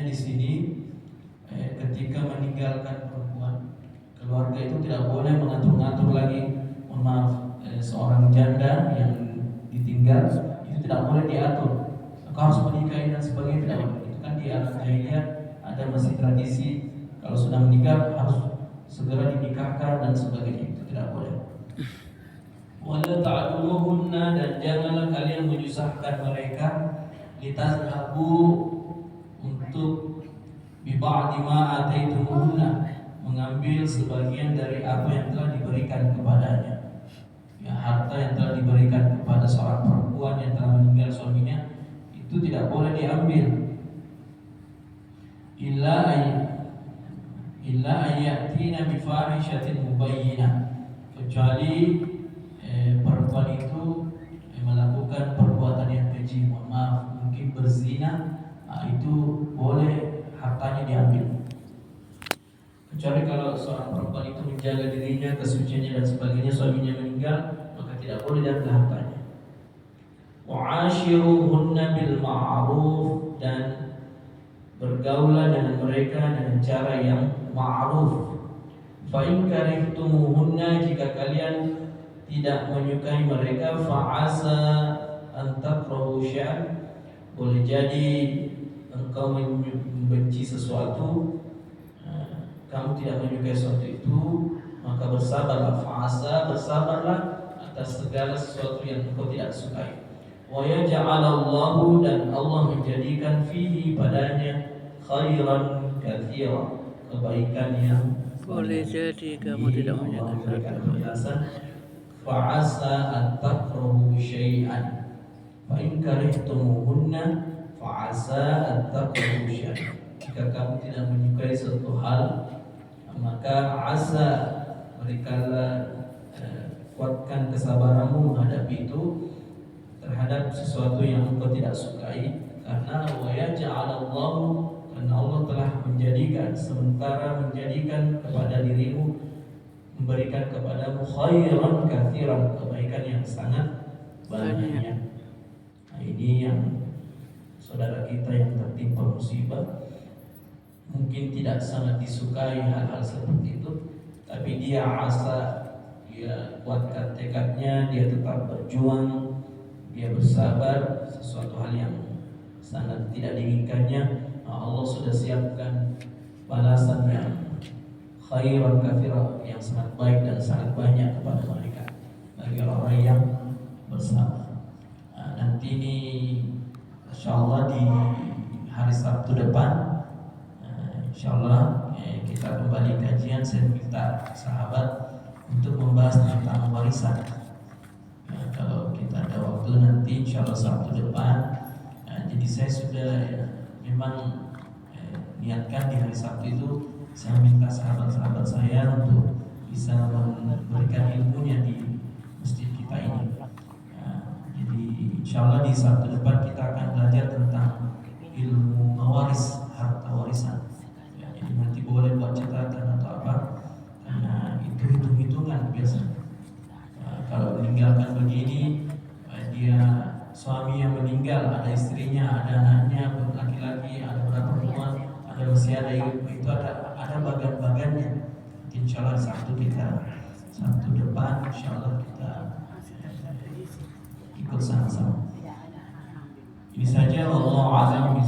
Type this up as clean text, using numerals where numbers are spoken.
Artinya di sini ketika meninggalkan perempuan, keluarga itu tidak boleh mengatur-ngatur lagi. Mohon maaf, seorang janda yang ditinggal itu tidak boleh diatur. Kau harus menikahi dan sebagainya, tidak boleh. Itu kan di alam jahiliyah ada masih tradisi kalau sudah meninggal harus segera dinikahkan dan sebagainya, itu tidak boleh. Wala ta'duluhunna, dan janganlah kalian menyusahkan mereka litazhabu untuk bi ba'di ma ataitumuhunna, mengambil sebagian dari apa yang telah diberikan kepadanya. Ya, harta yang telah diberikan kepada seorang perempuan yang telah meninggal suaminya itu tidak boleh diambil. Illa ayatina bi fahishatin mubayyinah, kecuali perempuan itu melakukan perbuatan yang keji, mohon maaf, mungkin berzina, itu boleh hartanya diambil. Kecuali kalau seorang perempuan itu menjaga dirinya, kesuciannya dan sebagainya, suaminya meninggal, maka tidak boleh diambil hartanya. Wa'ashiruhunna bil ma'ruf, dan bergaulah dengan mereka dengan cara yang ma'ruf. Fa in karihtumuhunna, jika kalian tidak menyukai mereka, fa'asa an takrahu syai'an, boleh jadi engkau membenci sesuatu, kamu tidak menyukai sesuatu itu, maka bersabarlah. Fa'asa, bersabarlah atas segala sesuatu yang engkau tidak sukai. Wa yaj'alallahu, dan Allah menjadikan fihi padanya khairan katsira, kebaikan yang boleh jadi kamu tidak menyukai sesuatu. Fa'asa an takrahu syai'an fa in karihtumuhunna fa'asa an takrahu syai'an, jika kamu tidak menyukai suatu hal, maka asa, berikanlah, kuatkan kesabaranmu menghadapi itu terhadap sesuatu yang engkau tidak sukai, karena wa yaj'alallahu, karena Allah telah menjadikan, sementara menjadikan kepada dirimu, memberikan kepadamu khairan katsiran, kebaikan yang sangat banyak. Nah, ini yang saudara kita yang tertimpa musibah mungkin tidak sangat disukai hal-hal seperti itu, tapi dia asa, dia kuatkan tekadnya, dia tetap berjuang, dia bersabar sesuatu hal yang sangat tidak diinginkannya. Allah sudah siapkan balasan yang khairan katsira, yang sangat baik dan sangat banyak kepada mereka, bagi orang yang bersabar. Nanti ini insyaallah di hari Sabtu depan, insyaallah kita kembali kajian. Saya minta sahabat untuk membahas tentang warisan. Kalau kita ada waktu nanti insyaallah Sabtu depan. Jadi saya sudah memang niatkan di hari Sabtu itu saya minta sahabat-sahabat saya untuk bisa memberikan ilmunya di masjid kita ini. Jadi insyaallah di Sabtu depan kita akan belajar tentang ilmu mewaris, harta warisan. Jadi nanti boleh buat catatan atau apa, karena itu hitung-hitungan biasa. Kalau meninggalkan begini, dia suami yang meninggal, ada istrinya, ada anaknya, laki-laki, ada berapa perempuan, ada masih ada ibu, itu ada bagan-bagannya. Insyaallah Sabtu depan insyaallah kita ikut sama-sama. Ini saja, wallahu a'lam.